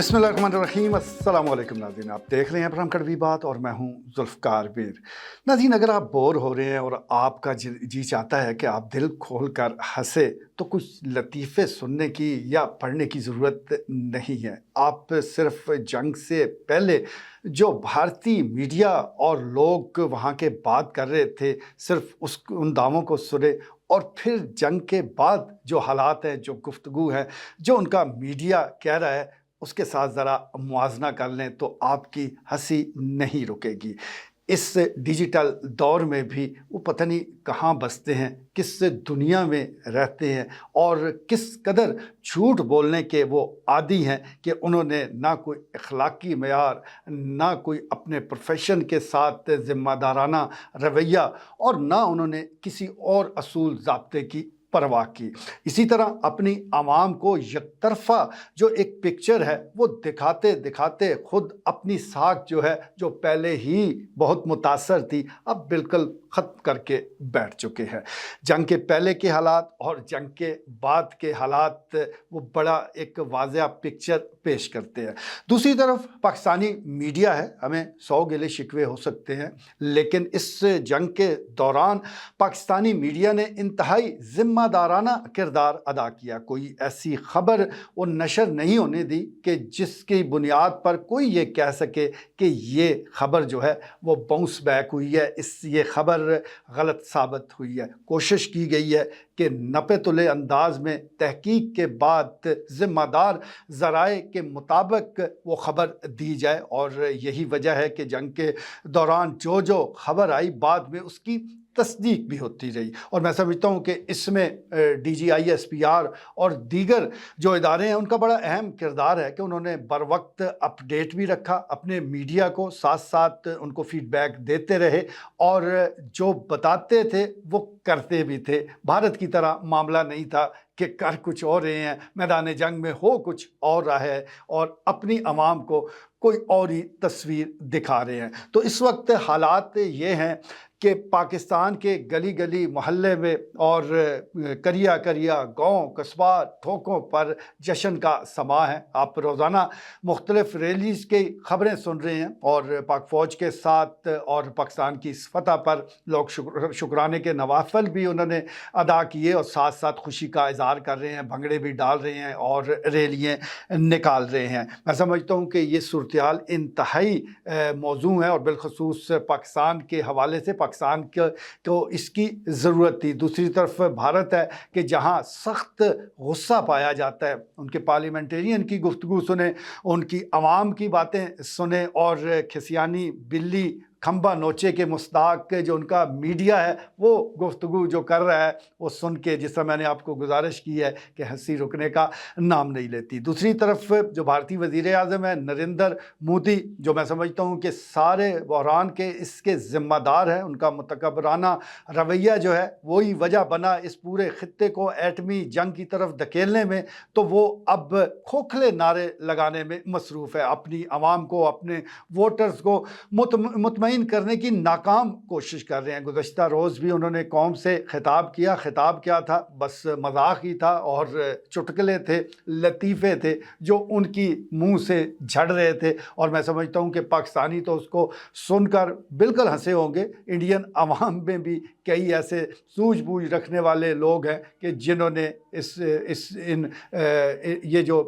बिस्मिल्लाहिर्रहमानिर्रहीम, अस्सलाम वालेकुम नाज़रीन। आप देख रहे हैं प्रोग्राम कड़वी बात और मैं हूं जुल्फ़कार मीर। नाज़रीन, अगर आप बोर हो रहे हैं और आपका जी चाहता है कि आप दिल खोल कर हंसे, तो कुछ लतीफ़े सुनने की या पढ़ने की ज़रूरत नहीं है। आप सिर्फ जंग से पहले जो भारतीय मीडिया और लोग वहाँ के बात कर रहे थे, सिर्फ उन दावों को सुने और फिर जंग के बाद जो हालात हैं, जो गुफ्तगू है, जो उनका मीडिया कह रहा है, उसके साथ ज़रा मुआवज़ना कर लें तो आपकी हंसी नहीं रुकेगी। इस डिजिटल दौर में भी वो पता नहीं कहाँ बसते हैं, किस दुनिया में रहते हैं और किस कदर झूठ बोलने के वो आदी हैं कि उन्होंने ना कोई अखलाकी मयार, ना कोई अपने प्रोफेशन के साथ ज़िम्मेदाराना रवैया और ना उन्होंने किसी और असूल ज़ाब्ते की परवाह की। इसी तरह अपनी आवाम को यकतरफ़ा जो एक पिक्चर है वो दिखाते दिखाते खुद अपनी साख जो है, जो पहले ही बहुत मुतासर थी, अब बिल्कुल ख़त्म करके बैठ चुके हैं। जंग के पहले के हालात और जंग के बाद के हालात वो बड़ा एक वाज़ेह पिक्चर पेश करते हैं। दूसरी तरफ पाकिस्तानी मीडिया है, हमें 100 गिले शिकवे हो सकते हैं, लेकिन इस जंग के दौरान पाकिस्तानी मीडिया ने इंतहाई ज़िम्मेदाराना किरदार अदा किया। कोई ऐसी ख़बर वो नशर नहीं होने दी कि जिसकी बुनियाद पर कोई ये कह सके कि ये ख़बर जो है वो बाउंस बैक हुई है, ये ख़बर गलत साबित हुई है। कोशिश की गई है कि नपे तुले अंदाज में तहकीक के बाद ज़िम्मेदार ज़राए के मुताबिक वो ख़बर दी जाए और यही वजह है कि जंग के दौरान जो जो ख़बर आई बाद में उसकी तस्दीक भी होती रही। और मैं समझता हूँ कि इसमें DGI SPR और दीगर जो इदारे हैं उनका बड़ा अहम किरदार है कि उन्होंने बर वक्त अपडेट भी रखा अपने मीडिया को, साथ साथ उनको फीडबैक देते रहे और जो बताते थे वो करते भी थे। भारत की तरह मामला नहीं था कि कर कुछ और रहे हैं, मैदान जंग में हो कुछ और रहा है और अपनी आवाम को कोई और ही तस्वीर दिखा रहे हैं। तो इस वक्त हालात ये हैं कि पाकिस्तान के गली गली मोहल्ले में और करिया करिया गांव कस्बा ठोकों पर जश्न का समा है। आप रोज़ाना मुख्तलिफ रैलीज़ की खबरें सुन रहे हैं और पाक फ़ौज के साथ और पाकिस्तान की इस फतह पर लोग शुक्राने के नवाफिल भी उन्होंने अदा किए और साथ साथ खुशी का इज़हार कर रहे हैं, भंगड़े भी डाल रहे हैं और रैलियाँ निकाल रहे हैं। मैं समझता हूँ कि ये सूरत-ए-हाल इंतहाई मौज़ू है और बिलखसूस पाकिस्तान के हवाले से पाकिस्तान को इसकी ज़रूरत थी। दूसरी तरफ भारत है कि जहाँ सख्त गुस्सा पाया जाता है, उनके पार्लियामेंटेरियन की गुफ्तगू सुने, उनकी आवाम की बातें सुने और खिसियानी बिल्ली खंबा नोचे के मुस्ताक जो उनका मीडिया है वो गुफ्तगू जो कर रहा है वो सुन के, जिस तरह मैंने आपको गुजारिश की है कि हंसी रुकने का नाम नहीं लेती। दूसरी तरफ जो भारतीय वज़ीर आज़म है नरेंद्र मोदी, जो मैं समझता हूँ कि सारे बहरान के इसके ज़िम्मेदार हैं, उनका मुतकब्बराना रवैया जो है वही वजह बना इस पूरे खित्ते को एटमी जंग की तरफ धकेलने में। तो वो अब खोखले नारे लगाने में मसरूफ़ है, अपनी आवाम को, अपने वोटर्स को मुतमईन करने की नाकाम कोशिश कर रहे हैं। गुज़श्ता रोज़ भी उन्होंने कौम से खिताब किया। खिताब क्या था, बस मजाक ही था और चुटकुले थे, लतीफ़े थे जो उनकी मुंह से झड़ रहे थे और मैं समझता हूँ कि पाकिस्तानी तो उसको सुनकर बिल्कुल हंसे होंगे। इंडियन अवाम में भी कई ऐसे सूझबूझ रखने वाले लोग हैं कि जिन्होंने ये जो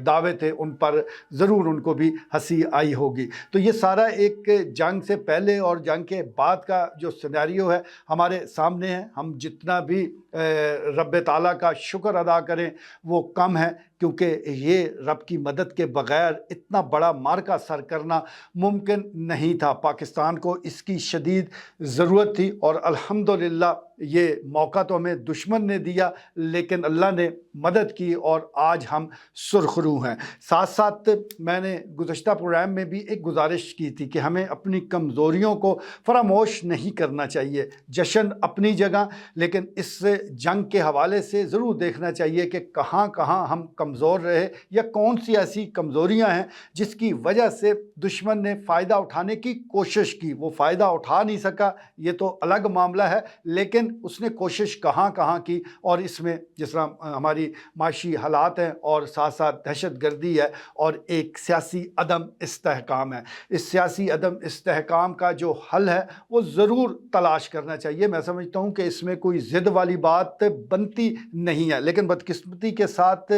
दावे थे उन पर ज़रूर उनको भी हंसी आई होगी। तो ये सारा एक जंग से पहले और जंग के बाद का जो सिनेरियो है हमारे सामने है। हम जितना भी रब ताला का शुक्र अदा करें वो कम है, क्योंकि ये रब की मदद के बग़ैर इतना बड़ा मार्का सर करना मुमकिन नहीं था। पाकिस्तान को इसकी शदीद ज़रूरत थी और अल्हम्दुलिल्लाह ये मौका तो हमें दुश्मन ने दिया, लेकिन अल्लाह ने मदद की और आज हम सुरखरू हैं। साथ साथ मैंने गुज़श्ता प्रोग्राम में भी एक गुजारिश की थी कि हमें अपनी कमज़ोरियों को फरामोश नहीं करना चाहिए। जश्न अपनी जगह, लेकिन इस जंग के हवाले से ज़रूर देखना चाहिए कि कहाँ कहाँ हम کمزور رہے یا کون سی ایسی کمزوریاں ہیں جس کی وجہ سے دشمن نے فائدہ اٹھانے کی کوشش کی. وہ فائدہ اٹھا نہیں سکا یہ تو الگ معاملہ ہے، لیکن اس نے کوشش کہاں کہاں کی. اور اس میں جس طرح ہماری معاشی حالات ہیں اور ساتھ ساتھ دہشت گردی ہے اور ایک سیاسی عدم استحکام ہے. اس سیاسی عدم استحکام کا جو حل ہے وہ ضرور تلاش کرنا چاہیے. میں سمجھتا ہوں کہ اس میں کوئی ضد والی بات بنتی نہیں ہے، لیکن بدقسمتی کے ساتھ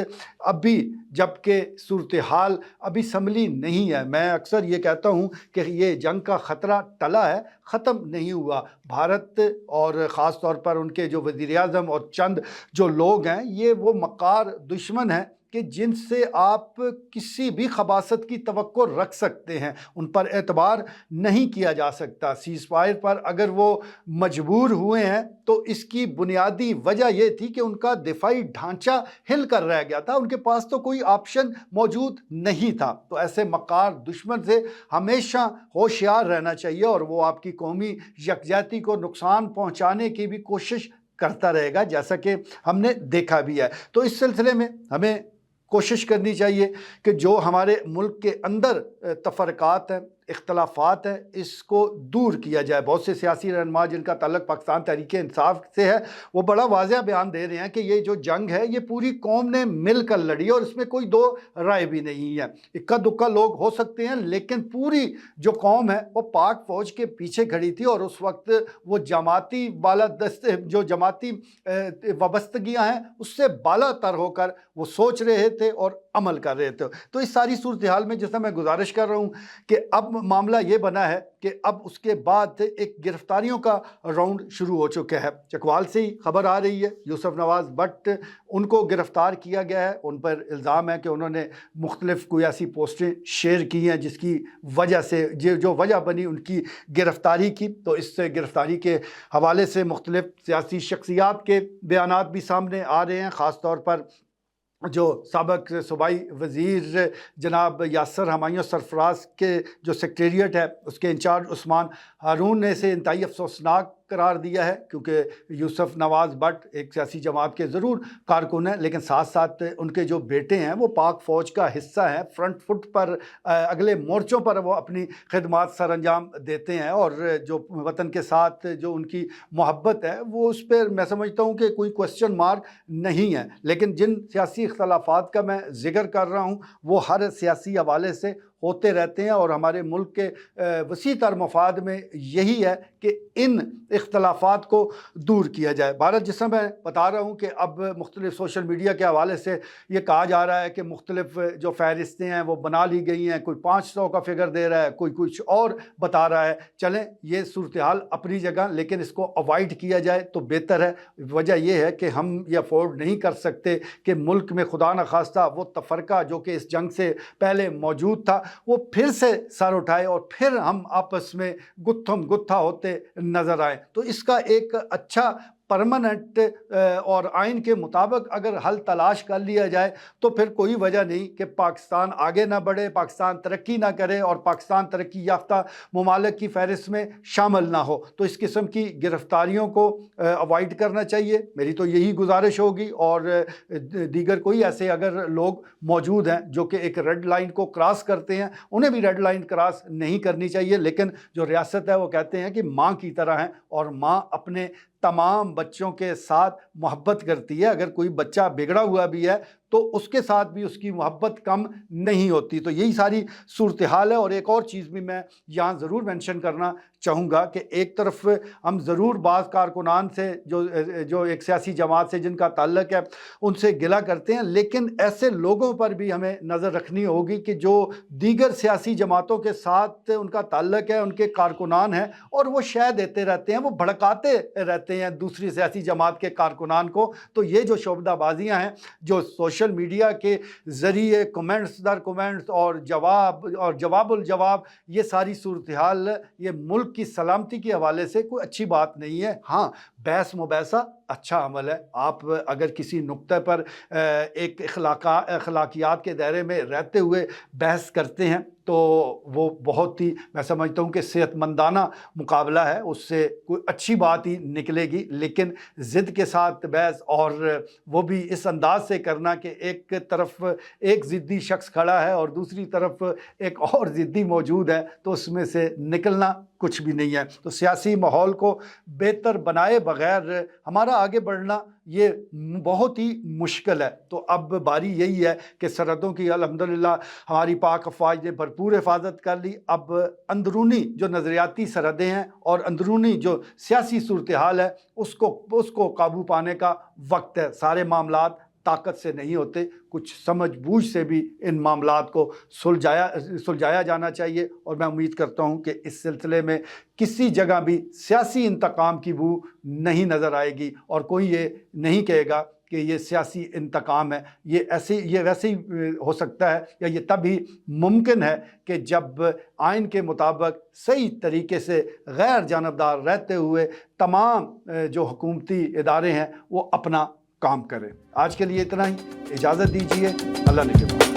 ابھی جبکہ صورتحال ابھی سنبھلی نہیں ہے. میں اکثر یہ کہتا ہوں کہ یہ جنگ کا خطرہ ٹلا ہے، ختم نہیں ہوا. بھارت اور خاص طور پر ان کے جو وزیر اعظم اور چند جو لوگ ہیں یہ وہ مکار دشمن ہیں کہ جن سے آپ کسی بھی خباثت کی توقع رکھ سکتے ہیں. ان پر اعتبار نہیں کیا جا سکتا. سیز فائر پر اگر وہ مجبور ہوئے ہیں تو اس کی بنیادی وجہ یہ تھی کہ ان کا دفاعی ڈھانچہ ہل کر رہ گیا تھا. ان کے پاس تو کوئی آپشن موجود نہیں تھا. تو ایسے مکار دشمن سے ہمیشہ ہوشیار رہنا چاہیے اور وہ آپ کی قومی یکجہتی کو نقصان پہنچانے کی بھی کوشش کرتا رہے گا، جیسا کہ ہم نے دیکھا بھی ہے. تو اس سلسلے میں ہمیں کوشش کرنی چاہیے کہ جو ہمارے ملک کے اندر تفرقات ہیں، اختلافات ہیں، اس کو دور کیا جائے. بہت سے سیاسی رہنما جن کا تعلق پاکستان تحریک انصاف سے ہے وہ بڑا واضح بیان دے رہے ہیں کہ یہ جو جنگ ہے یہ پوری قوم نے مل کر لڑی اور اس میں کوئی دو رائے بھی نہیں ہے. اکا دکا لوگ ہو سکتے ہیں لیکن پوری جو قوم ہے وہ پاک فوج کے پیچھے کھڑی تھی اور اس وقت وہ جماعتی بالادست جو جماعتی وابستگیاں ہیں اس سے بالا تر ہو کر وہ سوچ رہے تھے اور عمل کر رہے تھے. تو اس ساری صورتحال میں جیسا میں گزارش کر رہا ہوں کہ اب معاملہ یہ بنا ہے کہ اب اس کے بعد ایک گرفتاریوں کا راؤنڈ شروع ہو چکا ہے. چکوال سے ہی خبر آ رہی ہے یوسف نواز بٹ ان کو گرفتار کیا گیا ہے. ان پر الزام ہے کہ انہوں نے مختلف کوئی ایسی پوسٹیں شیئر کی ہیں جس کی وجہ سے جو وجہ بنی ان کی گرفتاری کی. تو اس سے گرفتاری کے حوالے سے مختلف سیاسی شخصیات کے بیانات بھی سامنے آ رہے ہیں. خاص طور پر جو سابق صوبائی وزیر جناب یاسر ہمایوں سرفراز کے جو سیکریٹریٹ ہے اس کے انچارج عثمان ہارون نے اسے انتہائی افسوسناک قرار دیا ہے کیونکہ یوسف نواز بٹ ایک سیاسی جماعت کے ضرور کارکن ہیں لیکن ساتھ ساتھ ان کے جو بیٹے ہیں وہ پاک فوج کا حصہ ہیں. فرنٹ فٹ پر اگلے مورچوں پر وہ اپنی خدمات سر انجام دیتے ہیں اور جو وطن کے ساتھ جو ان کی محبت ہے وہ اس پر میں سمجھتا ہوں کہ کوئی کوسچن مارک نہیں ہے. لیکن جن سیاسی اختلافات کا میں ذکر کر رہا ہوں وہ ہر سیاسی حوالے سے ہوتے رہتے ہیں اور ہمارے ملک کے وسیع تر مفاد میں یہی ہے کہ ان اختلافات کو دور کیا جائے. بھارت جس سے میں بتا رہا ہوں کہ اب مختلف سوشل میڈیا کے حوالے سے یہ کہا جا رہا ہے کہ مختلف جو فہرستیں ہیں وہ بنا لی گئی ہیں. کوئی 500 کا فگر دے رہا ہے، کوئی کچھ اور بتا رہا ہے. چلیں یہ صورتحال اپنی جگہ لیکن اس کو اوائڈ کیا جائے تو بہتر ہے. وجہ یہ ہے کہ ہم یہ افورڈ نہیں کر سکتے کہ ملک میں خدا نخواستہ وہ تفرقہ جو کہ اس جنگ سے پہلے موجود تھا وہ پھر سے سر اٹھائے اور پھر ہم آپس میں گتھم گتھا ہوتے نظر آئے. تو اس کا ایک اچھا پرماننٹ اور آئین کے مطابق اگر حل تلاش کر لیا جائے تو پھر کوئی وجہ نہیں کہ پاکستان آگے نہ بڑھے، پاکستان ترقی نہ کرے اور پاکستان ترقی یافتہ ممالک کی فہرست میں شامل نہ ہو. تو اس قسم کی گرفتاریوں کو اوائڈ کرنا چاہیے، میری تو یہی گزارش ہوگی. اور دیگر کوئی ایسے اگر لوگ موجود ہیں جو کہ ایک ریڈ لائن کو کراس کرتے ہیں انہیں بھی ریڈ لائن کراس نہیں کرنی چاہیے. لیکن جو ریاست ہے وہ کہتے ہیں کہ ماں کی طرح ہیں اور ماں اپنے تمام بچوں کے ساتھ محبت کرتی ہے. اگر کوئی بچہ بگڑا ہوا بھی ہے تو اس کے ساتھ بھی اس کی محبت کم نہیں ہوتی. تو یہی ساری صورتحال ہے. اور ایک اور چیز بھی میں یہاں ضرور مینشن کرنا چاہوں گا کہ ایک طرف ہم ضرور بعض کارکنان سے جو ایک سیاسی جماعت سے جن کا تعلق ہے ان سے گلہ کرتے ہیں، لیکن ایسے لوگوں پر بھی ہمیں نظر رکھنی ہوگی کہ جو دیگر سیاسی جماعتوں کے ساتھ ان کا تعلق ہے، ان کے کارکنان ہیں اور وہ شے دیتے رہتے ہیں، وہ بھڑکاتے رہتے ہیں دوسری سیاسی جماعت کے کارکنان کو. تو یہ جو شعبدہ بازیاں ہیں جو سوشل میڈیا کے ذریعے کمنٹس در کمنٹس اور جواب الجواب، یہ ساری صورتحال یہ ملک کی سلامتی کے حوالے سے کوئی اچھی بات نہیں ہے. ہاں बहस मुबैसा अच्छा अमल है। आप अगर किसी नुक्ते पर एक अखलाकियात के दायरे में रहते हुए बहस करते हैं तो वो बहुत ही, मैं समझता हूँ कि सेहतमंदाना मुकाबला है, उससे कोई अच्छी बात ही निकलेगी। लेकिन ज़िद के साथ बहस, और वो भी इस अंदाज से करना कि एक तरफ एक ज़िद्दी शख्स खड़ा है और दूसरी तरफ एक और ज़िद्दी मौजूद है, तो उसमें से निकलना कुछ भी नहीं है। तो सियासी माहौल को बेहतर बनाए बगैर हमारा आगे बढ़ना ये बहुत ही मुश्किल है। तो अब बारी यही है कि सरहदों की अल्हम्दुलिल्लाह हमारी पाक अफवाज ने भरपूर हिफाजत कर ली। अब अंदरूनी जो नज़रियाती सरहदें हैं और अंदरूनी जो सियासी सूरत हाल है उसको काबू पाने का वक्त है। सारे मामलात ताकत से नहीं होते, कुछ समझ बूझ से भी इन मामलात को सुलझाया जाना चाहिए। और मैं उम्मीद करता हूँ कि इस सिलसिले में किसी जगह भी सियासी इंतकाम की बू नहीं नज़र आएगी और कोई ये नहीं कहेगा कि ये सियासी इंतकाम है। ये वैसे ही हो सकता है या ये तभी मुमकिन है कि जब आइन के मुताबिक सही तरीके से गैर जानबदार रहते हुए तमाम जो हुकूमती इदारे हैं वो अपना काम करें। आज के लिए इतना ही, इजाज़त दीजिए। अल्लाह ने के बाद।